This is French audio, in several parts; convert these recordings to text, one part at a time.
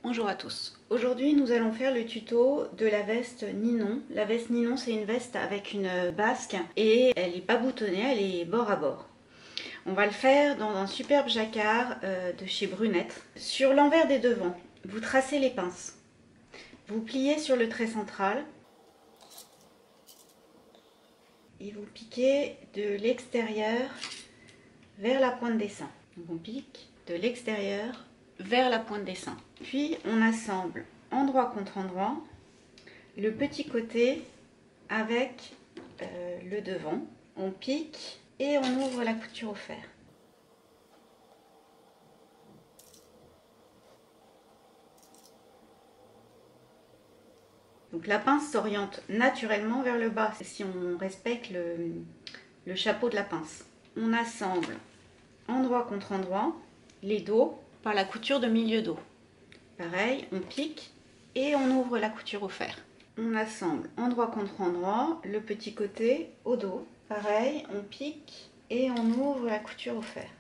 Bonjour à tous. Aujourd'hui nous allons faire le tuto de la veste Ninon. La veste Ninon, c'est une veste avec une basque et elle n'est pas boutonnée, elle est bord à bord. On va le faire dans un superbe jacquard de chez Brunette. Sur l'envers des devants, vous tracez les pinces. Vous pliez sur le trait central et vous piquez de l'extérieur vers la pointe des seins. Donc on pique de l'extérieur vers la pointe des seins. Puis on assemble endroit contre endroit le petit côté avec le devant. On pique et on ouvre la couture au fer. Donc la pince s'oriente naturellement vers le bas si on respecte le chapeau de la pince. On assemble endroit contre endroit les dos par la couture de milieu dos. Pareil, on pique et on ouvre la couture au fer. On assemble endroit contre endroit le petit côté au dos. Pareil, on pique et on ouvre la couture au fer.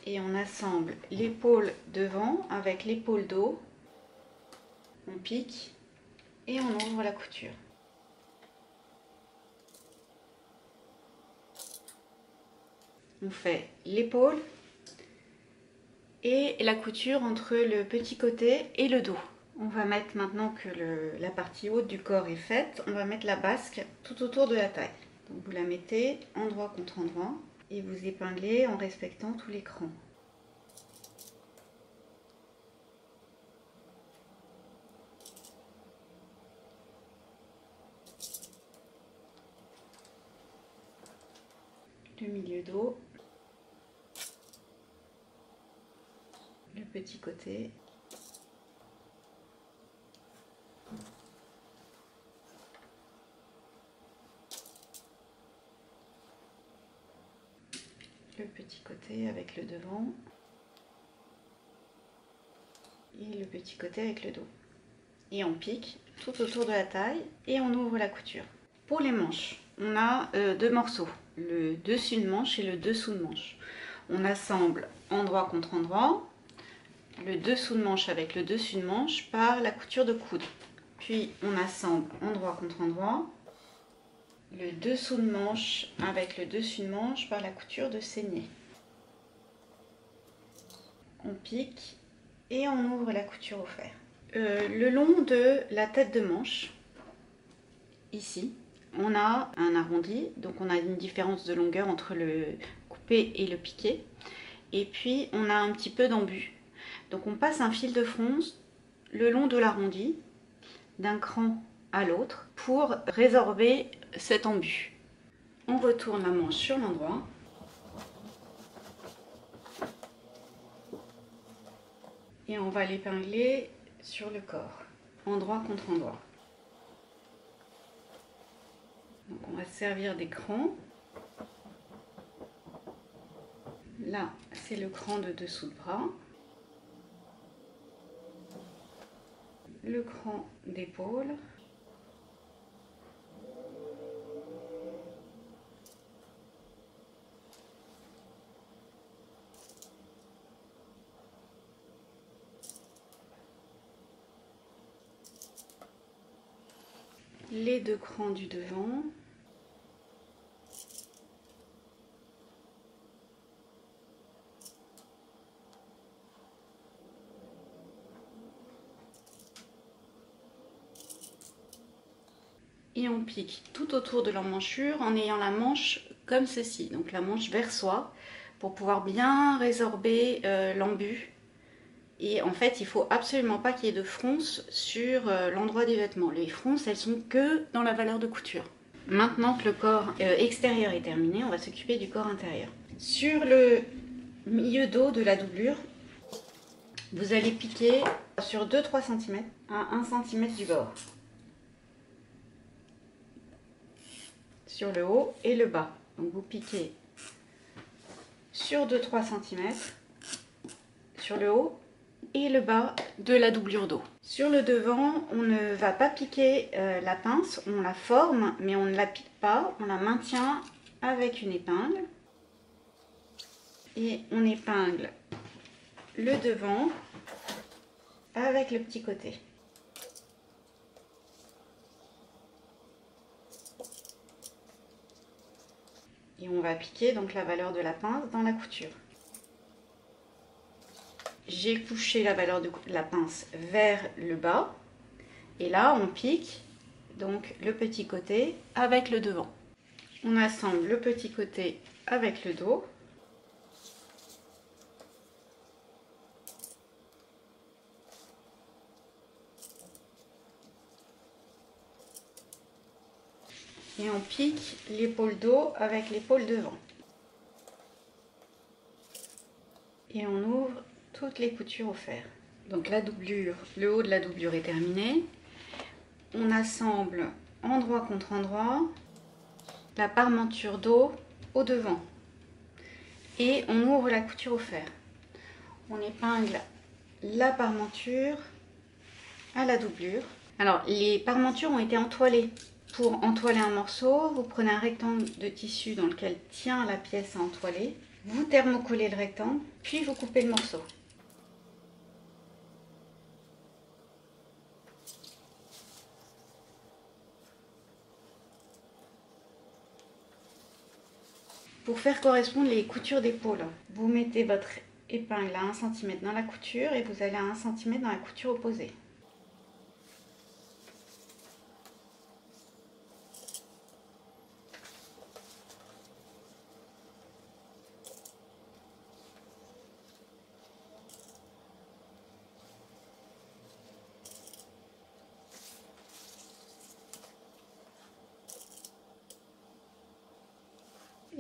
Et on assemble l'épaule devant avec l'épaule dos. On pique et on ouvre la couture. On fait l'épaule et la couture entre le petit côté et le dos. On va mettre, maintenant que la partie haute du corps est faite, on va mettre la basque tout autour de la taille. Donc vous la mettez endroit contre endroit et vous épinglez en respectant tous les crans. Le milieu dos, le petit côté, le petit côté avec le devant et le petit côté avec le dos. Et on pique tout autour de la taille et on ouvre la couture. Pour les manches, on a deux morceaux, le dessus de manche et le dessous de manche. On assemble endroit contre endroit, le dessous de manche avec le dessus de manche par la couture de coude. Puis on assemble endroit contre endroit, le dessous de manche avec le dessus de manche par la couture de saignée. On pique et on ouvre la couture au fer. Le long de la tête de manche, ici, on a un arrondi, donc on a une différence de longueur entre le coupé et le piqué. Et puis on a un petit peu d'embut. Donc on passe un fil de fronce le long de l'arrondi, d'un cran à l'autre, pour résorber cet embut. On retourne la manche sur l'endroit. Et on va l'épingler sur le corps, endroit contre endroit. Donc on va se servir des crans. Là, c'est le cran de dessous de bras. Le cran d'épaule. Les deux crans du devant. Et on pique tout autour de l'emmanchure en ayant la manche comme ceci, donc la manche vers soi, pour pouvoir bien résorber l'embut. Et en fait, il faut absolument pas qu'il y ait de fronces sur l'endroit des vêtements. Les fronces, elles sont que dans la valeur de couture. Maintenant que le corps extérieur est terminé, on va s'occuper du corps intérieur. Sur le milieu dos de la doublure, vous allez piquer sur 2-3 cm à 1 cm du bord. Sur le haut et le bas. Donc vous piquez sur 2-3 cm sur le haut et le bas de la doublure dos. Sur le devant, on ne va pas piquer la pince, on la forme, mais on ne la pique pas, on la maintient avec une épingle. Et on épingle le devant avec le petit côté. Et on va piquer donc la valeur de la pince dans la couture. J'ai couché la valeur de la pince vers le bas. Et là, on pique donc le petit côté avec le devant. On assemble le petit côté avec le dos. Et on pique l'épaule dos avec l'épaule devant. Et on ouvre toutes les coutures au fer. Donc la doublure, le haut de la doublure est terminé. On assemble endroit contre endroit la parmenture dos au devant. Et on ouvre la couture au fer. On épingle la parmenture à la doublure. Alors les parmentures ont été entoilées. Pour entoiler un morceau, vous prenez un rectangle de tissu dans lequel tient la pièce à entoiler. Vous thermocollez le rectangle, puis vous coupez le morceau. Pour faire correspondre les coutures d'épaule, vous mettez votre épingle à 1 cm dans la couture et vous allez à 1 cm dans la couture opposée.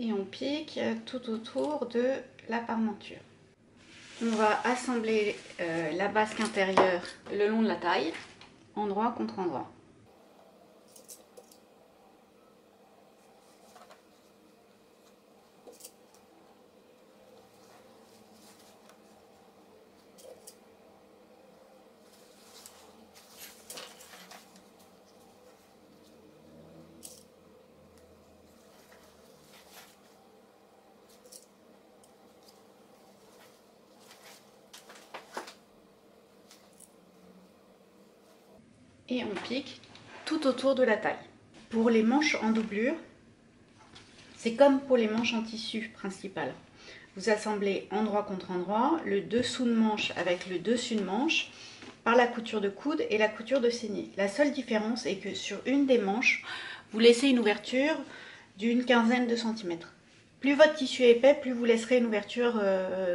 Et on pique tout autour de la parmenture. On va assembler la basque intérieure le long de la taille, endroit contre endroit. Et on pique tout autour de la taille. Pour les manches en doublure, c'est comme pour les manches en tissu principal. Vous assemblez endroit contre endroit, le dessous de manche avec le dessus de manche, par la couture de coude et la couture de saignée. La seule différence est que sur une des manches, vous laissez une ouverture d'une quinzaine de centimètres. Plus votre tissu est épais, plus vous laisserez une ouverture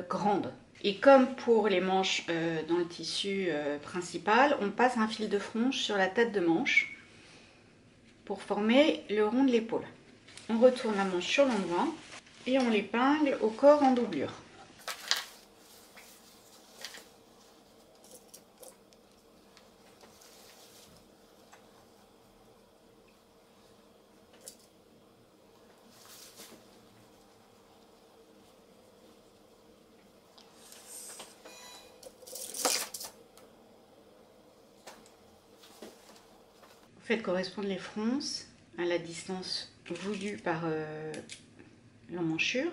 grande. Et comme pour les manches dans le tissu principal, on passe un fil de frange sur la tête de manche pour former le rond de l'épaule. On retourne la manche sur l'endroit et on l'épingle au corps en doublure. Faites correspondre les fronces à la distance voulue par l'emmanchure.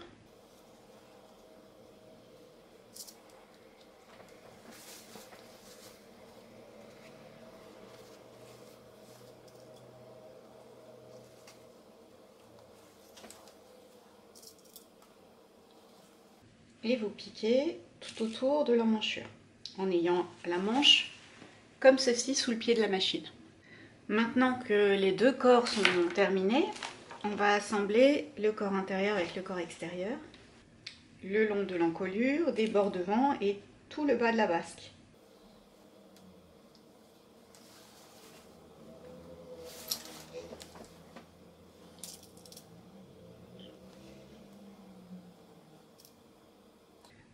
Et vous piquez tout autour de l'emmanchure en ayant la manche comme ceci sous le pied de la machine. Maintenant que les deux corps sont terminés, on va assembler le corps intérieur avec le corps extérieur, le long de l'encolure, des bords devant et tout le bas de la basque.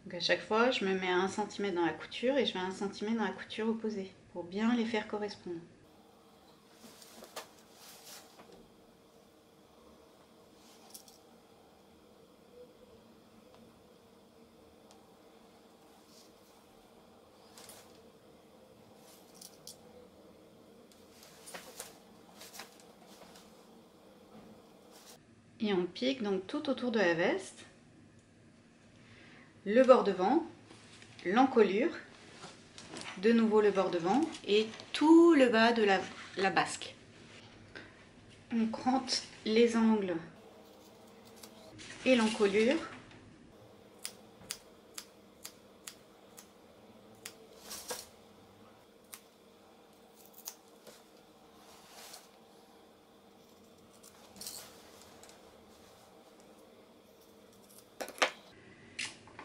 Donc à chaque fois, je me mets à 1 cm dans la couture et je vais à 1 cm dans la couture opposée pour bien les faire correspondre. Et on pique donc tout autour de la veste, le bord devant, l'encolure, de nouveau le bord devant et tout le bas de la basque. On crante les angles et l'encolure.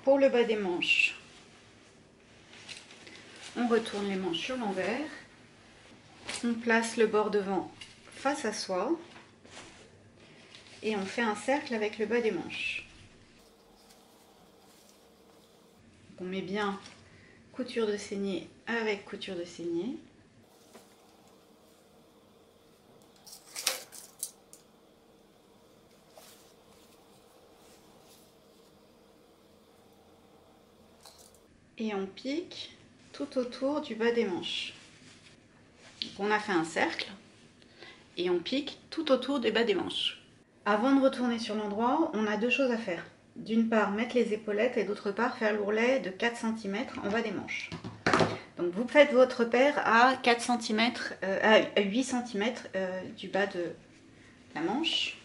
Pour le bas des manches, on retourne les manches sur l'envers. On place le bord devant face à soi et on fait un cercle avec le bas des manches. On met bien couture de saignée avec couture de saignée. Et on pique tout autour du bas des manches. Donc on a fait un cercle et on pique tout autour des bas des manches. Avant de retourner sur l'endroit, on a deux choses à faire. D'une part, mettre les épaulettes et d'autre part, faire l'ourlet de 4 cm en bas des manches. Donc vous faites votre paire à 4 cm, à 8 cm du bas de la manche.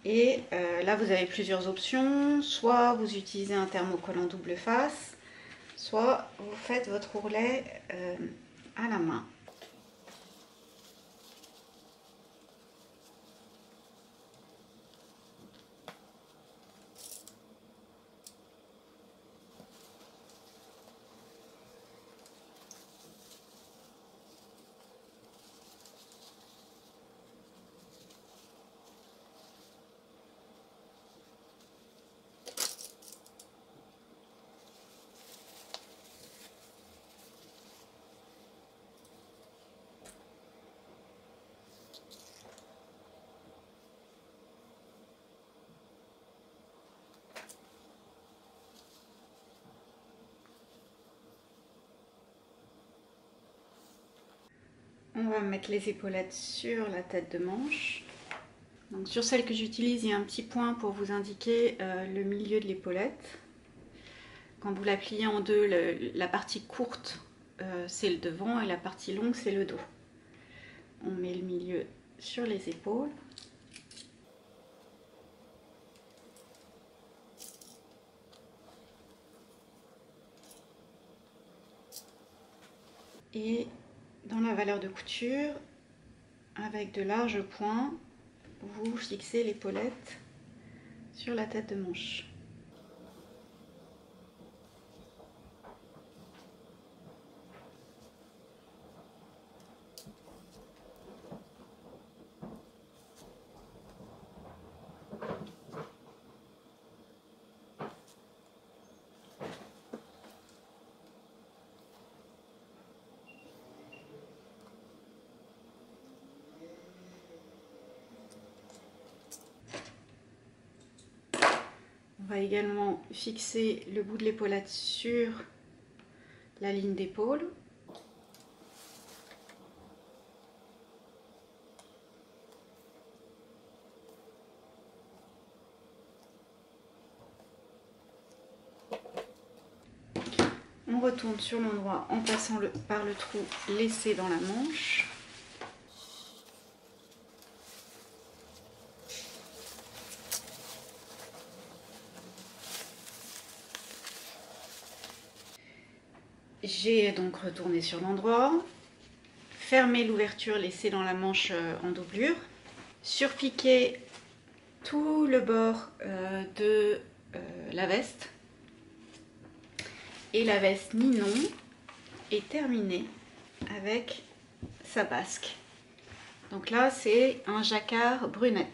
Et là, vous avez plusieurs options. Soit vous utilisez un thermocollant double face, soit vous faites votre ourlet à la main. On va mettre les épaulettes sur la tête de manche. Donc sur celle que j'utilise, il y a un petit point pour vous indiquer le milieu de l'épaulette. Quand vous la pliez en deux, la partie courte c'est le devant et la partie longue c'est le dos. On met le milieu sur les épaules. Et dans la valeur de couture, avec de larges points, vous fixez l'épaulette sur la tête de manche. On va également fixer le bout de l'épaulette sur la ligne d'épaule. On retourne sur l'endroit en passant par le trou laissé dans la manche. J'ai donc retourné sur l'endroit, fermé l'ouverture laissée dans la manche en doublure, surpiqué tout le bord de la veste et la veste Ninon est terminée avec sa basque. Donc là c'est un jacquard brunette.